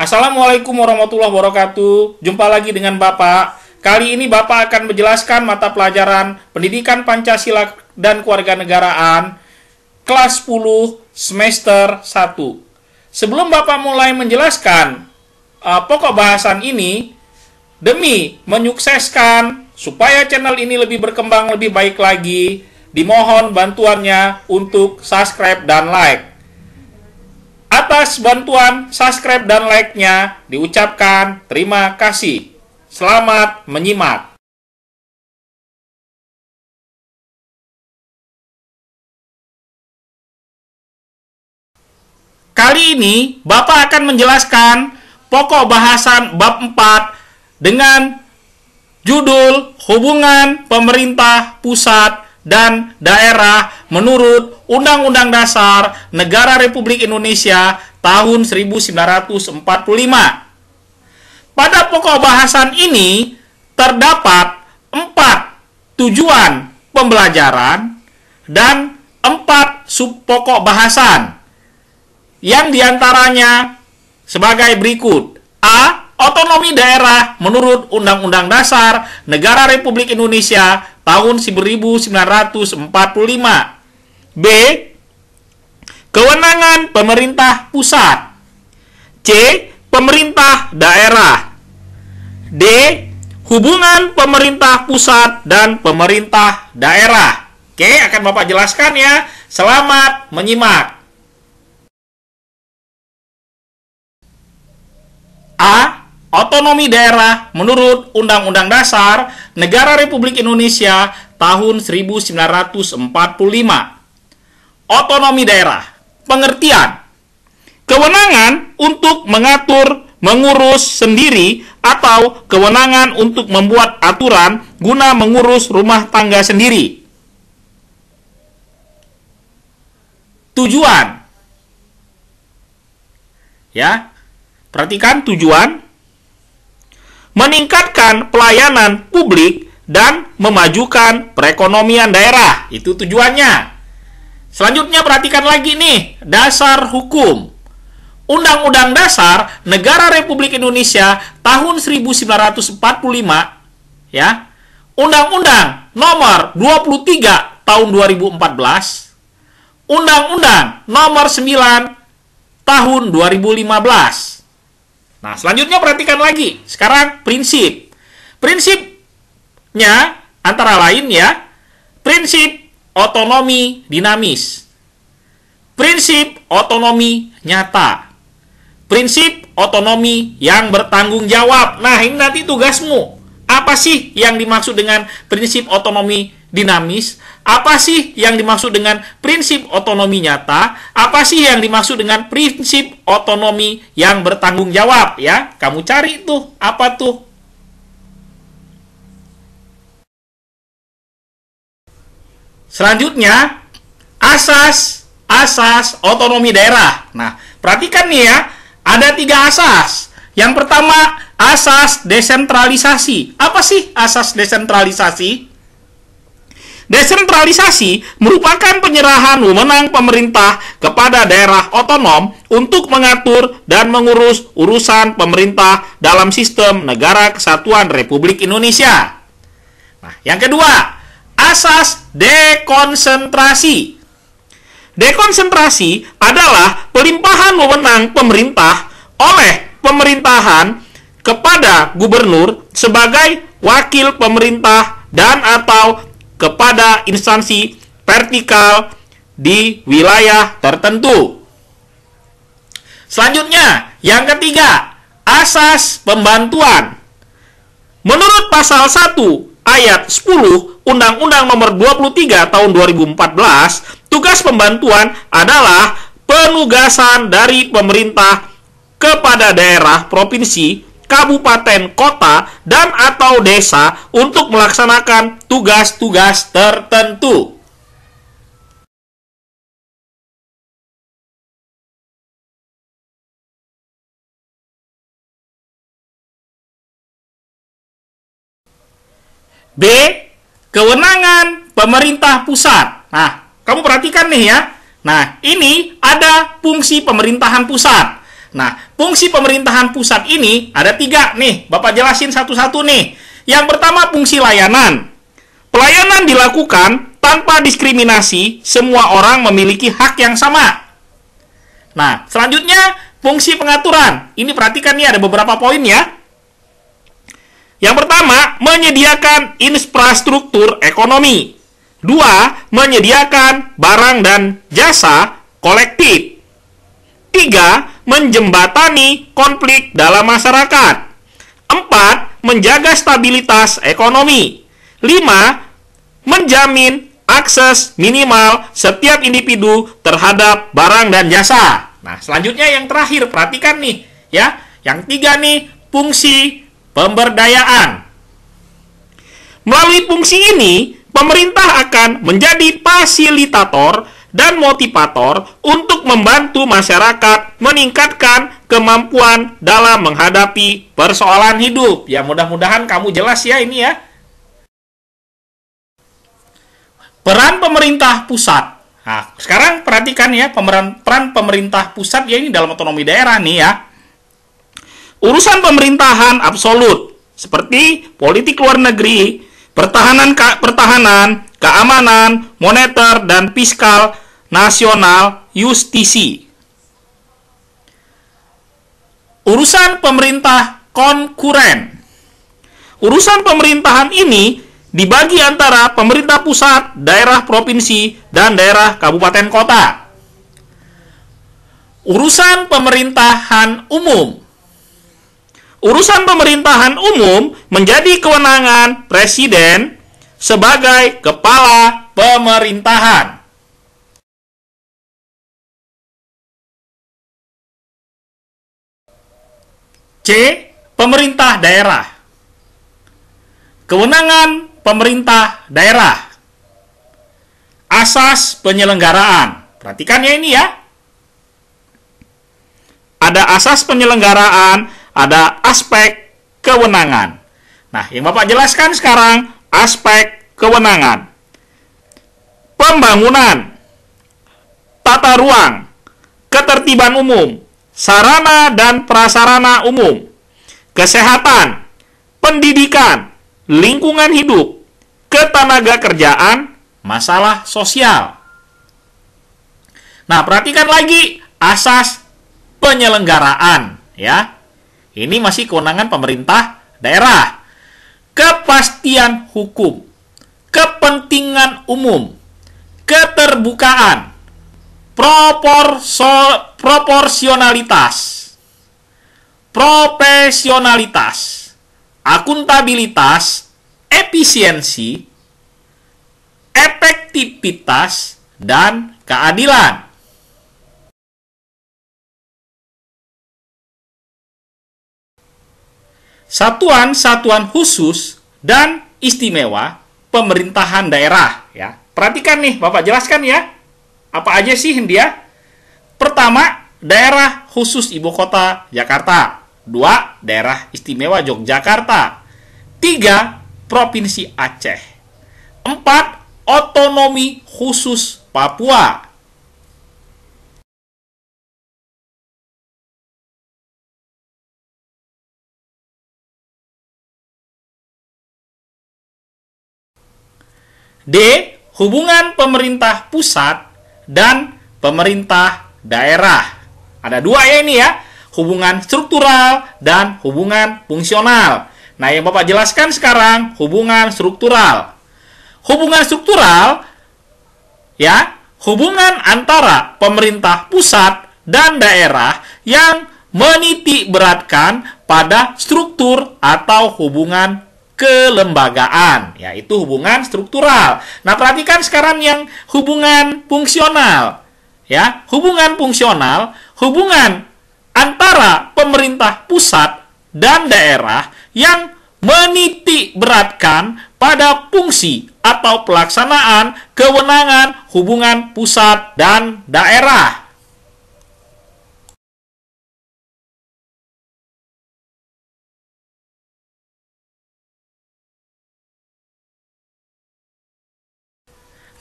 Assalamualaikum warahmatullahi wabarakatuh. Jumpa lagi dengan Bapak. Kali ini Bapak akan menjelaskan mata pelajaran Pendidikan Pancasila dan Kewarganegaraan kelas 10 semester 1. Sebelum Bapak mulai menjelaskan pokok bahasan ini, demi menyukseskan supaya channel ini lebih berkembang lebih baik lagi, dimohon bantuannya untuk subscribe dan like. Atas bantuan subscribe dan like-nya diucapkan terima kasih. Selamat menyimak. Kali ini Bapak akan menjelaskan pokok bahasan bab 4 dengan judul Hubungan Pemerintah Pusat dan Daerah menurut Undang-Undang Dasar Negara Republik Indonesia tahun 1945. Pada pokok bahasan ini terdapat 4 tujuan pembelajaran dan 4 subpokok bahasan yang diantaranya sebagai berikut. A. Otonomi daerah menurut Undang-Undang Dasar Negara Republik Indonesia tahun 1945. B. Kewenangan pemerintah pusat. C. Pemerintah daerah. D. Hubungan pemerintah pusat dan pemerintah daerah. Oke, akan Bapak jelaskan ya. Selamat menyimak. A. Otonomi daerah menurut Undang-Undang Dasar Negara Republik Indonesia tahun 1945. Otonomi daerah. Pengertian: kewenangan untuk mengatur, mengurus sendiri atau kewenangan untuk membuat aturan guna mengurus rumah tangga sendiri. Tujuan. Ya. Perhatikan tujuan: meningkatkan pelayanan publik dan memajukan perekonomian daerah. Itu tujuannya. Selanjutnya perhatikan lagi nih, dasar hukum. Undang-Undang Dasar Negara Republik Indonesia tahun 1945, ya. Undang-Undang Nomor 23 tahun 2014. Undang-Undang Nomor 9 tahun 2015. Nah, selanjutnya perhatikan lagi. Sekarang prinsip. Prinsipnya antara lain ya, prinsip otonomi dinamis, prinsip otonomi nyata, prinsip otonomi yang bertanggung jawab. Nah, ini nanti tugasmu. Apa sih yang dimaksud dengan prinsip otonomi dinamis? Apa sih yang dimaksud dengan prinsip otonomi nyata? Apa sih yang dimaksud dengan prinsip otonomi yang bertanggung jawab? Ya, kamu cari tuh, apa tuh? Selanjutnya, asas otonomi daerah. Nah, perhatikan nih ya, ada 3 asas. Yang pertama, asas desentralisasi. Apa sih asas desentralisasi? Desentralisasi merupakan penyerahan wewenang pemerintah kepada daerah otonom untuk mengatur dan mengurus urusan pemerintah dalam sistem Negara Kesatuan Republik Indonesia. Nah, yang kedua, asas dekonsentrasi. Dekonsentrasi adalah pelimpahan wewenang pemerintah oleh pemerintahan kepada gubernur sebagai wakil pemerintah dan atau kepada instansi vertikal di wilayah tertentu. Selanjutnya, yang ketiga, asas pembantuan. Menurut pasal 1 ayat 10 Undang-Undang Nomor 23 tahun 2014, tugas pembantuan adalah penugasan dari pemerintah kepada daerah, provinsi, kabupaten, kota, dan atau desa untuk melaksanakan tugas-tugas tertentu. B. Kewenangan pemerintah pusat. Nah, kamu perhatikan nih ya. Nah, ini ada fungsi pemerintahan pusat. Nah, fungsi pemerintahan pusat ini ada 3 nih. Bapak jelasin satu-satu nih. Yang pertama, fungsi layanan. Pelayanan dilakukan tanpa diskriminasi, semua orang memiliki hak yang sama. Nah, selanjutnya, fungsi pengaturan. Ini perhatikan nih, ada beberapa poin ya. Yang pertama, menyediakan infrastruktur ekonomi. 2, menyediakan barang dan jasa kolektif. 3, menjembatani konflik dalam masyarakat. 4, menjaga stabilitas ekonomi. 5, menjamin akses minimal setiap individu terhadap barang dan jasa. Nah, selanjutnya yang terakhir, perhatikan nih ya. Yang 3 nih, fungsi pemberdayaan. Melalui fungsi ini, pemerintah akan menjadi fasilitator dan motivator untuk membantu masyarakat meningkatkan kemampuan dalam menghadapi persoalan hidup. Ya, mudah-mudahan kamu jelas ya ini ya. Peran pemerintah pusat. Nah, sekarang perhatikan ya, peran pemerintah pusat ya ini dalam otonomi daerah nih ya. Urusan pemerintahan absolut seperti politik luar negeri, pertahanan, keamanan, moneter, dan fiskal nasional, justisi. Urusan pemerintah konkuren. Urusan pemerintahan ini dibagi antara pemerintah pusat, daerah provinsi, dan daerah kabupaten kota. Urusan pemerintahan umum. Urusan pemerintahan umum menjadi kewenangan presiden sebagai kepala pemerintahan. C. Pemerintah daerah. Kewenangan pemerintah daerah. Asas penyelenggaraan. Perhatikan ya ini ya. Ada asas penyelenggaraan, ada aspek kewenangan. Nah, yang Bapak jelaskan sekarang, aspek kewenangan. Pembangunan, tata ruang, ketertiban umum, sarana dan prasarana umum, kesehatan, pendidikan, lingkungan hidup, ketenaga kerjaan, masalah sosial. Nah, perhatikan lagi asas penyelenggaraan ya. Ini masih kewenangan pemerintah daerah. Kepastian hukum, kepentingan umum, keterbukaan, proporsionalitas, profesionalitas, akuntabilitas, efisiensi, efektivitas, dan keadilan. Satuan-satuan khusus dan istimewa pemerintahan daerah ya. Perhatikan nih, Bapak jelaskan ya. Apa aja sih dia? Pertama, daerah khusus ibu kota Jakarta. 2, daerah istimewa Yogyakarta. 3, provinsi Aceh. 4, otonomi khusus Papua. D. Hubungan pemerintah pusat dan pemerintah daerah. Ada 2 ya ini ya. Hubungan struktural dan hubungan fungsional. Nah, yang Bapak jelaskan sekarang hubungan struktural. Hubungan struktural ya, hubungan antara pemerintah pusat dan daerah yang menitik beratkan pada struktur atau hubungan kelembagaan, yaitu hubungan struktural. Nah, perhatikan sekarang yang hubungan fungsional. Ya, hubungan fungsional, hubungan antara pemerintah pusat dan daerah yang menitik beratkan pada fungsi atau pelaksanaan kewenangan hubungan pusat dan daerah.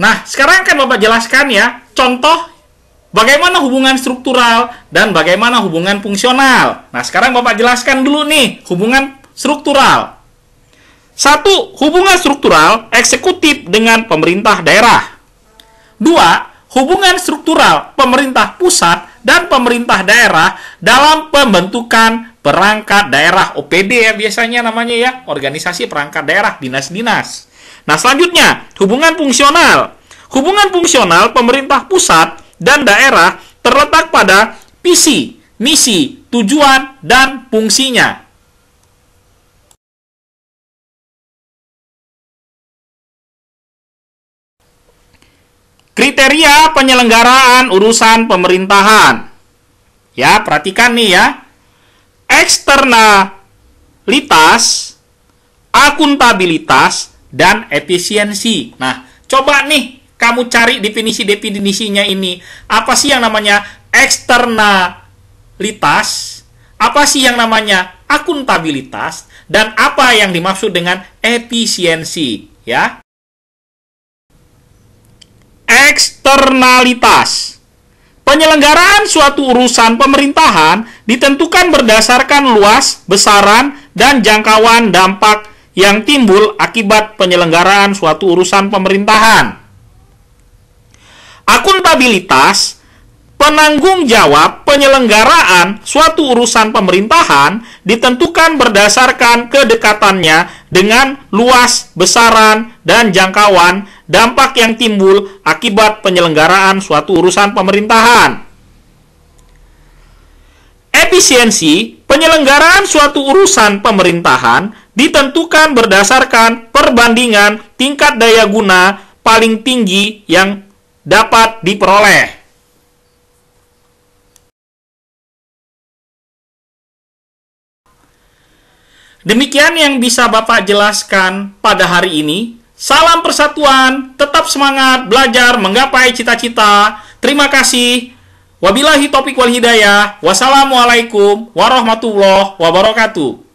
Nah, sekarang kan Bapak jelaskan ya, contoh bagaimana hubungan struktural dan bagaimana hubungan fungsional. Nah, sekarang Bapak jelaskan dulu nih hubungan struktural. 1. Hubungan struktural eksekutif dengan pemerintah daerah. 2. Hubungan struktural pemerintah pusat dan pemerintah daerah dalam pembentukan perangkat daerah, OPD ya biasanya namanya ya, organisasi perangkat daerah, dinas-dinas. Nah, selanjutnya hubungan fungsional. Hubungan fungsional pemerintah pusat dan daerah terletak pada visi, misi, tujuan, dan fungsinya. Kriteria penyelenggaraan urusan pemerintahan. Ya, perhatikan nih ya. Eksternalitas, akuntabilitas, dan efisiensi. Nah, coba nih kamu cari definisi-definisinya ini. Apa sih yang namanya eksternalitas? Apa sih yang namanya akuntabilitas? Dan apa yang dimaksud dengan efisiensi? Ya. Eksternalitas. Penyelenggaraan suatu urusan pemerintahan ditentukan berdasarkan luas, besaran, dan jangkauan dampak yang timbul akibat penyelenggaraan suatu urusan pemerintahan. Akuntabilitas, penanggung jawab penyelenggaraan suatu urusan pemerintahan ditentukan berdasarkan kedekatannya dengan luas, besaran, dan jangkauan dampak yang timbul akibat penyelenggaraan suatu urusan pemerintahan. Efisiensi, penyelenggaraan suatu urusan pemerintahan ditentukan berdasarkan perbandingan tingkat daya guna paling tinggi yang dapat diperoleh. Demikian yang bisa Bapak jelaskan pada hari ini. Salam persatuan, tetap semangat belajar menggapai cita-cita. Terima kasih. Wabillahi taufiq wal hidayah. Wassalamualaikum warahmatullahi wabarakatuh.